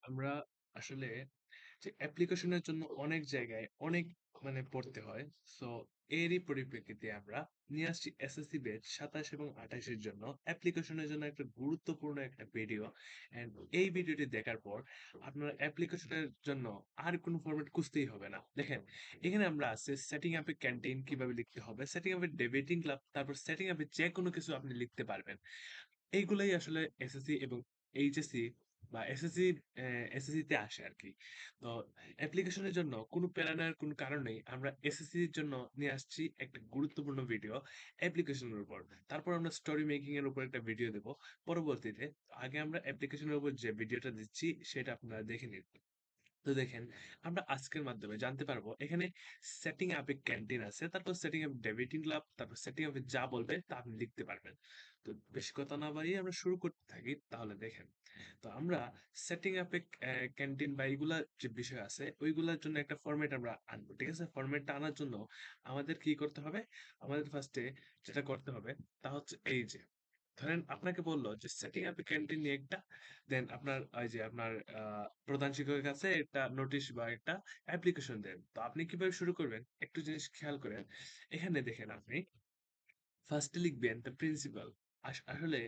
আমরা আসলে যে অ্যাপ্লিকেশনের জন্য অনেক জায়গায় অনেক পড়তে হয়। সো এরই পরিপ্রেক্ষিতে আমরা নিয়ে আসছি এসএসসি ব্যাচ ২৭ এবং ২৮ এর জন্য অ্যাপ্লিকেশনের জন্য একটা গুরুত্বপূর্ণ একটা ভিডিও। অ্যান্ড এই ভিডিওটি দেখার পর আপনার অ্যাপ্লিকেশনের জন্য আর কোনো ফরম্যাট খুঁজতেই হবে না। দেখেন, এখানে আমরা আছে সেটিং আপ এ ক্যান্টিন কিভাবে লিখতে হবে, সেটিং আপ এ ডেবিটিং ক্লাব, তারপর সেটিং আপ এ যেকোনো কিছু আপনি লিখতে পারবেন। এইগুলাই আসলে এসএসসি এবং এইচএসসি বা এসএসসি তে আসে আরকি। তো অ্যাপ্লিকেশনের জন্য কোনো প্যারা নেওয়ার কোনো কারণ নেই। আমরা এসএসসির জন্য নিয়ে আসছি একটা গুরুত্বপূর্ণ ভিডিও অ্যাপ্লিকেশনের উপর। তারপর আমরা স্টোরি মেকিং এর উপর একটা ভিডিও দেব পরবর্তীতে। আগে আমরা অ্যাপ্লিকেশনের উপর যে ভিডিওটা দিচ্ছি সেটা আপনারা দেখে নিন। তো দেখেন, আমরা আজকের মাধ্যমে জানতে পারবো এখানে সেটিং আপ এ ক্যান্টিন আছে, তারপর সেটিং আপ ডেবিটিং ক্লাব, তারপর সেটিং আপে যা বলবে তা আপনি লিখতে পারবেন। তো বেশি কথা না বাড়িয়ে আমরা শুরু করতে থাকি। তাহলে দেখেন, তো আমরা সেটিং আপ এ ক্যান্টিন বা এইগুলা যে বিষয় আছে ওইগুলার জন্য একটা ফরম্যাট আমরা আনবো। ঠিক আছে? ফরম্যাটটা আনার জন্য আমাদের কি করতে হবে? আমাদের ফার্স্টে যেটা করতে হবে তা হচ্ছে এই যে, ধরেন আপনাকে বলল যে সেটিং আপ এ ক্যান্টিন নিয়ে একটা, দেন আপনার ওই যে আপনার প্রধান শিক্ষকের কাছে একটা নোটিশ বা একটা অ্যাপ্লিকেশন দেন। তো আপনি কিভাবে শুরু করবেন একটু জিনিস খেয়াল করেন। এখানে দেখেন, আপনি ফার্স্টে লিখবেন দ্য প্রিন্সিপাল। আসলে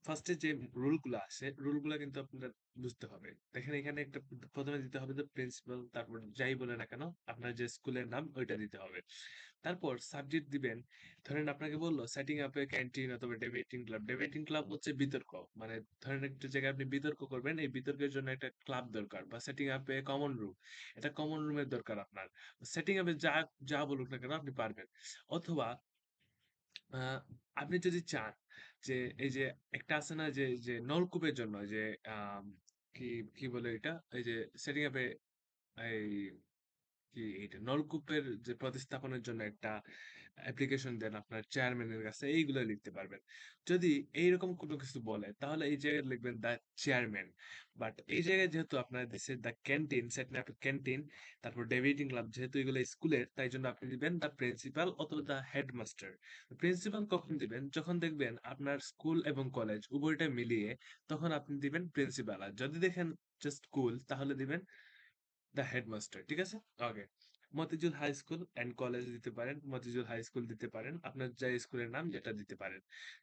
ফার্স্টে যে রুলগুলা আছে, রুলগুলা কিন্তু আপনার বুঝতে হবে। দেখেন, এখানে একটা প্রথমে দিতে হবে দ্য প্রিন্সিপাল, তারপর যাই বলে না কেন আপনার যে স্কুলের নাম ওইটা দিতে হবে। তারপর সাবজেক্ট দিবেন। ধরেন আপনাকে বলল সেটিং আপ এ ক্যান্টিন অথবা ডিবেটিং ক্লাব। ডিবেটিং ক্লাব হচ্ছে বিতর্ক। মানে ধরেন একটা জায়গায় আপনি বিতর্ক করবেন, এই বিতর্কের জন্য একটা ক্লাব দরকার, বা setting up a common room, এটা কমন রুমের দরকার আপনার। সেটিং আপ এ যা যা বলুক না কেন আপনি পারবেন। অথবা আহ, আপনি যদি চান যে এই যে একটা আছে না যে যে নলকূপের জন্য যে আম, কি কি বলে এটা, এই যে সেটিং আপ এ এই কি এটা নলকূপের যে প্রতিস্থাপনের জন্য একটা অ্যাপ্লিকেশন দেন আপনার চেয়ারম্যানের কাছে, এইগুলো লিখতে পারবেন। যদি এইরকম কোনো কিছু বলে তাহলে এই জায়গায় লিখবেন দ্য চেয়ারম্যান। বাট এই জায়গায় যেহেতু আপনার দেশে the canteen, set up canteen, তারপর ডেভিডিং ক্লাব, যেহেতু এগুলো স্কুলের, তাই জন্য আপনি দিবেন দ্য প্রিন্সিপাল অথবা দ্য হেডমাস্টার। প্রিন্সিপাল কখন দিবেন? যখন দেখবেন আপনার স্কুল এবং কলেজ উভয়টা মিলিয়ে, তখন আপনি দিবেন প্রিন্সিপাল। আর যদি দেখেন জাস্ট স্কুল, তাহলে দিবেন দ্য হেডমাস্টার। ঠিক আছে? Okay. Motijheel high school and college দিতে পারেন, মতিঝিল হাই স্কুল দিতে পারেন, আপনার যা স্কুলের নাম যেটা দিতে পারেন।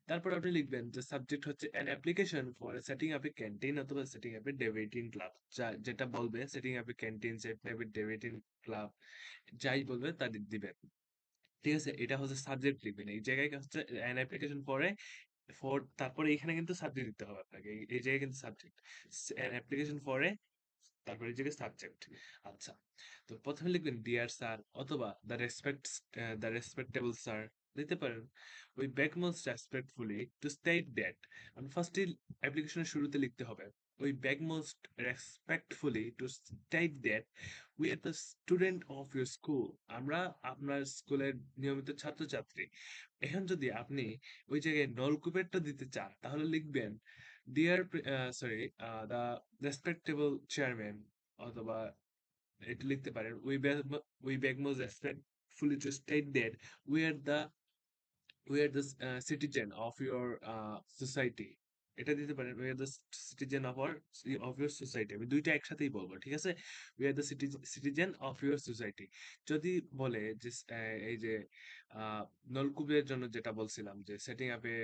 তারপর আপনি লিখবেন যে সাবজেক্ট হচ্ছে an application for setting up a canteen অথবা সেটিং আপ এ ডেভিটিং ক্লাব। যা যেটা বলবে setting up a canteen, setting up a ডেভিটিং ক্লাব, যাই বলবে তা দিবেন। ঠিক আছে? এটা হচ্ছে সাবজেক্ট লিখবেন। এই জায়গায় হচ্ছে অ্যান অ্যাপ্লিকেশন পরে ফর, তারপরে এখানে কিন্তু সাবজেক্ট দিতে হবে আপনাকে। এই জায়গায় কিন্তু সাবজেক্ট। অ্যান অ্যাপ্লিকেশন ফর তারপরে এই জায়গায় সাবজেক্ট। আচ্ছা, তো প্রথমে লিখবেন ডিয়ার স্যার অথবা দ্য রেসপেক্টেবল স্যার দিতে পারেন। We beg most respectfully to state that, আমি ফার্স্টে অ্যাপ্লিকেশনের শুরুতে লিখতে হবে we beg most respectfully to state that we are the student of your school, আমরা আপনার স্কুলের নিয়মিত ছাত্রছাত্রী। এখন যদি আপনি ওই জায়গায় নলকূপেরটা দিতে চান তাহলে লিখবেন dear, sorry, the respectable chairman, অথবা এটা লিখতে পারেন we beg most respectfully to state that we are the we are the citizen of your society. এটা দিতে পারেন we are the citizen of your society. আমি দুইটা একসাথেই বলবো। ঠিক আছে? We are the citizen of your society. যদি বলে যে এই যে আহ, নলকূপের জন্য যেটা বলছিলাম যে সেটিং আপে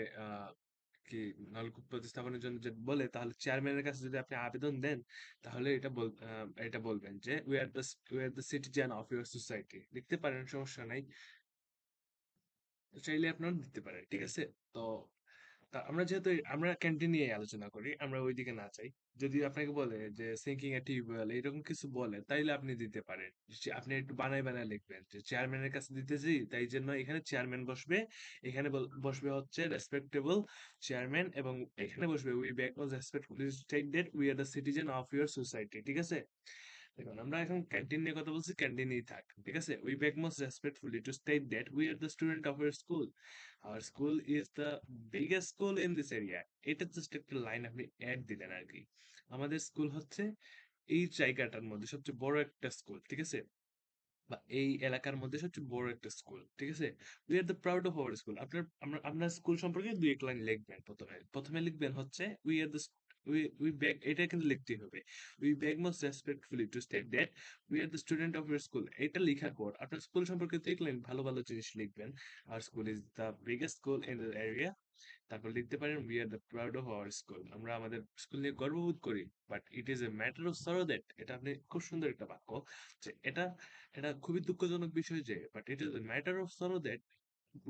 কি নলকূপ প্রতিস্থাপনের জন্য যদি বলে, তাহলে চেয়ারম্যানের কাছে যদি আপনি আবেদন দেন, তাহলে এটা বলবেন যে we are the citizen of your society. লিখতে পারেন, সমস্যা নাই। চাইলে আপনারা দিতে পারেন। ঠিক আছে? তো আমরা যেহেতু আমরা ক্যান্টিন নিয়ে আলোচনা করি, আমরা ওইদিকে না চাই। যদি আপনাকে বলে যে সিঙ্কিং এ টিউবওয়েল এরকম কিছু বলে, তাইলে আপনি দিতে পারেন। আপনি একটু বানায় বানায় লিখবেন যে চেয়ারম্যানের কাছে দিতেছি, তাই জন্য এখানে চেয়ারম্যান বসবে, এখানে বসবে হচ্ছে রেসপেক্টেবল চেয়ারম্যান, এবং এখানে বসবে we back was respectfully state that we are the citizen of your society. ঠিক আছে? দেখুন, আমরা এখন ক্যান্টিন নিয়ে কথা বলছি, ক্যান্টিনেই থাক। ঠিক আছে? We beg most respectfully to state that we are the student of your school, our school is the biggest school in this area. এটা জাস্ট একটা লাইন আপনি অ্যাড দিলেন আর কি। আমাদের স্কুল হচ্ছে এই জায়গাটার মধ্যে সবচেয়ে বড় একটা স্কুল। ঠিক আছে? বা এই এলাকার মধ্যে সবচেয়ে বড় একটা স্কুল। ঠিক আছে? We are the proud of our school. আপনার স্কুল সম্পর্কে দুই এক লাইন লিখবেন। প্রথমে লিখবেন হচ্ছে we are the we beg, এটা কিন্তু লিখতেই হবে। We beg most respectfully to state that we are the student of your school. এটা লেখার পর আপনার স্কুল সম্পর্কে দেখলেন, ভালো ভালো জিনিস লিখবেন। Our school is the biggest school in the area. তারপর লিখতে পারেন we are the proud of our school. আমরা আমাদের স্কুল নিয়ে গর্ববোধ করি। But it is a matter of sorrow that, এটা আপনি খুব সুন্দর একটা বাক্য, যে এটা এটা খুবই দুঃখজনক বিষয় যে, but it is a matter of sorrow that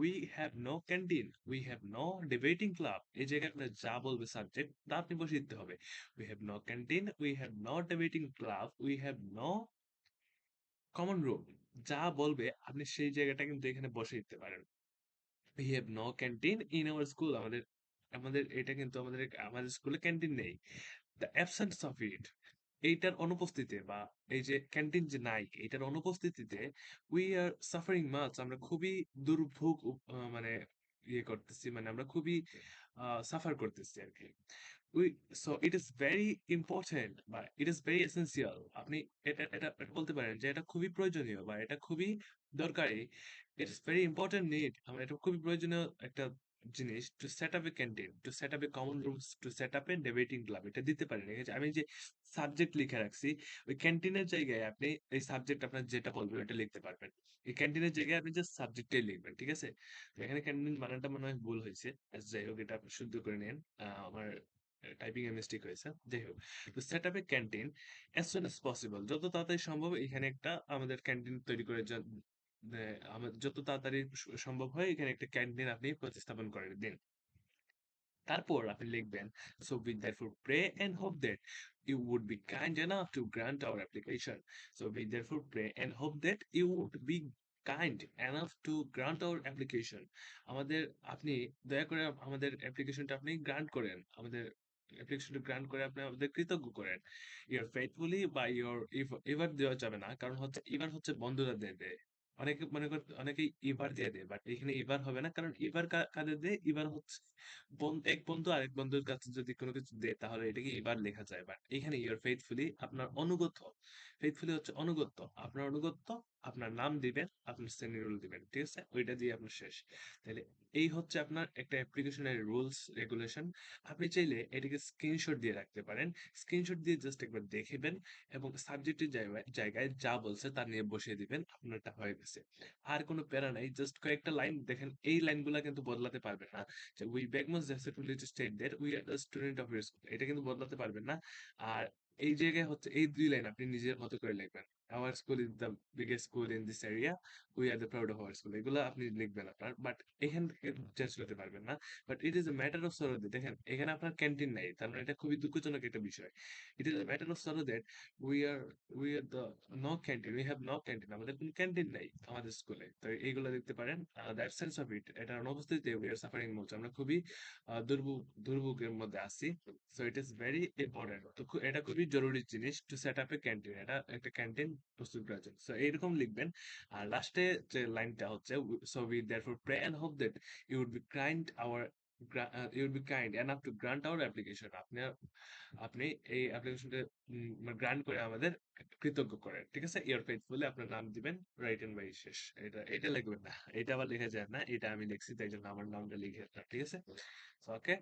we have no canteen, we have no debating club. এই জায়গায় আপনার যা বলবে সাবজেক্ট তা আপনি বসিয়ে দিতে হবে। We have no canteen, we have no debating club, we have no common room. যা বলবে আপনি সেই জায়গাটা কিন্তু এখানে বসে দিতে পারেন। We have no canteen in our school. আমাদের আমাদের এটা কিন্তু আমাদের স্কুলে ক্যান্টিন নেই। The absence of it, এইটার অনুপস্থিতিতে বা এই যে ক্যান্টিন যে নাই, এইটার অনুপস্থিতিতে we are suffering much. আমরা খুবই দুর্ভোগ মানে ইয়ে করতেছি, মানে আমরা খুবই সাফার করতেছি আরকি। We so it is very important বা it is very essential. আপনি এটা বলতে পারেন যে এটা খুবই প্রয়োজনীয় বা এটা খুবই দরকারি। It is very important need. আমার এটা খুবই প্রয়োজনীয় একটা জিনিস, to set up a canteen, to set up a common rooms, to set up a debating club. এটা দিতে পারেন। ঠিক আছে? আমি যে সাবজেক্ট লিখে রাখছি, ওই ক্যান্টিনের জায়গায় আপনি এই সাবজেক্ট আপনার যেটা বলবে ওটা লিখতে পারবেন। এই ক্যান্টিনের জায়গায় আপনি জাস্ট সাবজেক্টটাই লিখবেন। ঠিক আছে? তো এখানে ক্যান্টিন বানানটা মনে হয় ভুল হইছে। যাই হোক, এটা আপনি শুদ্ধ করে নিয়েন। আমার টাইপিং এ মিস্টেক হয়েছে। যাই হোক। তো set up a canteen as soon as possible. যত তাড়াতাড়ি সম্ভব এখানে একটা আমাদের ক্যান্টিন তৈরি করে যত তাড়াতাড়ি সম্ভব হয় এখানে একটা ক্যান্টিন আপনি প্রতিস্থাপন করে দিন। তারপর আপনি লিখবেন, so we therefore pray and hope that you would be kind enough to grant our application. So we therefore pray and hope that you would be kind enough to grant our application. আমাদের আপনি দয়া করে আমাদের অ্যাপ্লিকেশনটা আপনি grant করেন। আমাদের অ্যাপ্লিকেশনটা গ্রান্ট করে আপনি আমাদের কৃতজ্ঞ করেন। Your faithfully বা your এবার দেওয়া যাবে না। কারণ হচ্ছে এবার হচ্ছে বন্ধুরা দেবে। অনেকে মনে অনেকেই এবার দিয়ে দেয়। বাট এখানে এবার হবে না। কারণ এবার কাদের দেয়? এবার হচ্ছে এক বন্ধু আরেক বন্ধুর কাছে যদি কোনো কিছু দেয় তাহলে এটাকে এবার লেখা যায়। বাট এখানে ইউর ফেইথফুলি আপনার অনুগত। ফেইথফুলি হচ্ছে অনুগত। আপনার অনুগত, আপনার নাম দিবেন, আপনার শ্রেণী রোল দিবেন। ঠিক আছে? ওইটা দিয়ে আপনার শেষ। তাহলে এই হচ্ছে আপনার একটা অ্যাপ্লিকেশনের রুলস রেগুলেশন। আপনি চাইলে এটাকে স্ক্রিনশট দিয়ে রাখতে পারেন। স্ক্রিনশট দিয়ে জাস্ট একবার দেখবেন এবং সাবজেক্টের জায়গায় যা বলছে তা নিয়ে বসিয়ে দিবেন। আপনারটা হয়ে গেছে। আর কোনো প্যারা নাই। জাস্ট কয়েকটা লাইন দেখেন, এই লাইনগুলা কিন্তু বদলাতে পারবেন না। যে we beg most respectfully to state that we are the student of your school. এটা কিন্তু বদলাতে পারবেন না। আর এই জায়গায় হচ্ছে এই ২ লাইন আপনি নিজের মতো করে লিখবেন। Our school is the biggest school in this area. We are the proud of our school. এগুলা আপনি লিখবেন আপনার। বাট এখান থেকে চেঞ্জ করতে পারবেন না। But it is a matter of sorrow that, দেখেন এখানে আপনার ক্যান্টিন নাই। তার মানে এটা খুবই দুঃখজনক একটা বিষয়। It is a matter of sorrow that we are we are the no canteen. We have no canteen. আমাদের কোনো ক্যান্টিন নাই আমাদের স্কুলে। তো এইগুলা দেখতে পারেন। That sense of it. এটার অনুপস্থিতিতে we are suffering much. আমরা খুবই দুর্ভোগের মধ্যে আছি। So it is very important. তো এটা খুবই জরুরি জিনিস to set up a canteen. এটা একটা ক্যান্টিন প্রস্তুত করার জন্য। So এইরকম লিখবেন। আর লাস্টে যে লাইনটা হচ্ছে, so we therefore pray and hope that you would be you would be kind enough to grant our application. আপনি এই অ্যাপ্লিকেশনটা গ্রান্ট করে আমাদের কৃতজ্ঞ করেন। ঠিক আছে? ইওর ফেইথফুলি আপনার নাম দিবেন, রাইট এন্ড বাই শেষ। এটা লিখবেন না। এটা আবার লেখা যায় না। এটা আমি লিখছি তাই জন্য আমার নামটা লিখে রাখলাম। ঠিক আছে? ওকে,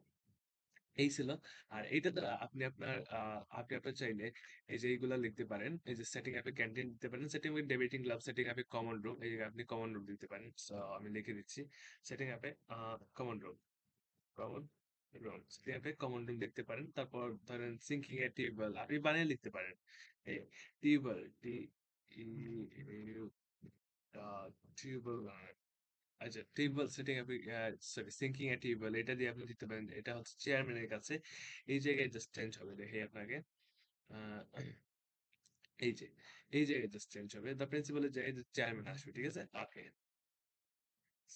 এই ছিল। আর এইটা দ্বারা আপনি আপনার চাইলে এই যে এইগুলা লিখতে পারেন। এই যে সেটিং আপ এ ক্যান্টিন দিতে পারেন, setting with debating club, setting up a common room. এই জায়গায় আপনি কমন রুম দিতে পারেন। সো আমি লিখে দিচ্ছি। Setting up a common room, common room. Setting up a common room লিখতে পারেন। তারপর ধরেন সিঙ্কিং এ টিউবওয়েল আপনি বানিয়ে লিখতে পারেন। এই টিউবওয়েল, ই ইউ টিউবওয়েল, আচ্ছা, টেবল সেটিং আপনি সরি সিঙ্কিং এ টেবল এটা দিয়ে আপনি দিতে পারেন। এটা হচ্ছে চেয়ারম্যানের কাছে। এই জায়গায় জাস্ট চেঞ্জ হবে। দেখাই আপনাকে। আ এই যে, এই জায়গায় জাস্ট চেঞ্জ হবে। দ্য প্রিন্সিপাল এর জায়গায় চেয়ারম্যান আসবে। ঠিক আছে? ওকে।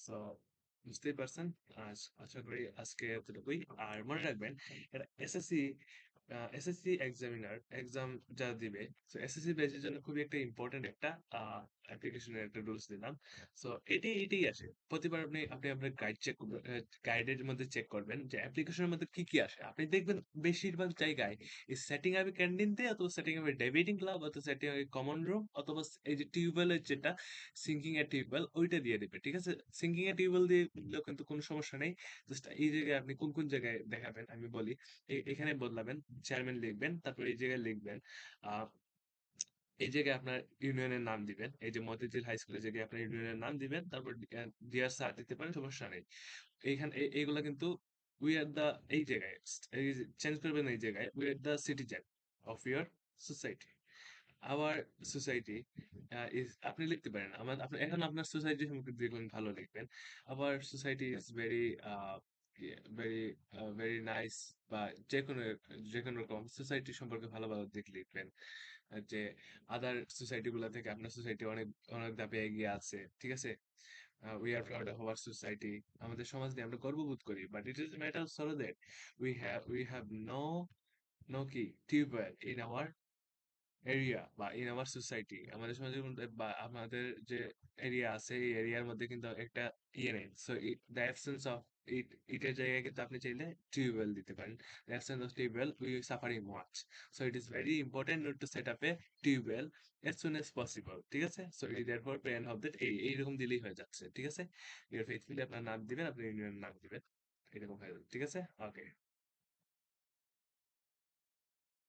সো বুঝতেই পারছেন। আশা করি আজকে এতটুকুই। আর মনে রাখবেন, এটা এসএসসি এসএসসি এক্সামিনার এক্সাম যারা দিবে, সো এসএসসি ব্যাচের জন্য খুবই একটা ইম্পর্টেন্ট একটা অ্যাপ্লিকেশনের একটা রুলস দিলাম। সো এটাই আসে প্রতিবার আপনি আপনার গাইডের মধ্যে চেক করবেন যে অ্যাপ্লিকেশনের মধ্যে কি কি আসে। আপনি দেখবেন বেশিরভাগ জায়গায় এই সেটিং আপে ক্যান্টিন দেয়, অথবা সেটিং আপে ডেবিটিং ক্লাব, অথবা সেটিং আপে কমন রুম, অথবা এই যে টিউবওয়েলের যেটা সিঙ্কিং এর টিউবওয়েল ওইটা দিয়ে দিবে। ঠিক আছে, সিঙ্কিং এর টিউবওয়েল দিয়ে দিলেও কিন্তু কোনো সমস্যা নেই। জাস্ট এই জায়গায় আপনি কোন কোন জায়গায় দেখাবেন আমি বলি। এখানে বদলাবেন, চেয়ারম্যান লিখবেন, তারপর এই জায়গায় লিখবেন আহ এই জায়গায় আপনার ইউনিয়নের নাম দিবেন। এই যে মতিঝিল হাই স্কুলের জায়গায় আপনার ইউনিয়নের নাম দিবেন, তারপর ডিয়ার স্যার দিতে পারেন, সমস্যা নেই। এইখানে এইগুলা কিন্তু উই আর দা এই জায়গায় চেঞ্জ করবেন এই জায়গায় we are the citizen of your society. Our society is আপনি লিখতে পারেন আমার আপনি এখন আপনার সোসাইটি সম্পর্কে দেখবেন ভালো লিখবেন। Hour society is very very very nice, বা যেকোনো যেকোনো রকম সোসাইটি সম্পর্কে ভালো ভালো দিক লিখবেন। যে আদার সোসাইটি গুলা থেকে আপনার সোসাইটি অনেক অনেক ধাপে এগিয়ে আছে। ঠিক আছে, we are proud of our society. আমাদের সমাজ নিয়ে আমরা গর্ববোধ করি, but it is matter so that we have no কি টিউবওয়েল ইন আওয়ার এরিয়া বা ইন আওয়ার সোসাইটি। আমাদের সমাজের মধ্যে বা আমাদের যে এরিয়া আছে এই এরিয়ার মধ্যে কিন্তু একটা ইয়ে নেই। সো দ্য অ্যাবসেন্স অফ ইটের জায়গায় কিন্তু আপনি চাইলে টিউবওয়েল দিতে পারেন। The absence of tubewell we suffering much. So it is very important to set up a tubewell as soon as possible। ঠিক আছে, সো এই therefore প্ল্যান অফ দ্যাট এইরকম দিলেই হয়ে যাচ্ছে। ঠিক আছে, ইউর ফেথফুলি আপনার নাম দিবেন, আপনি ইউনিয়নের নাম দিবেন, এরকম হয়ে যাবে। ঠিক আছে, ওকে।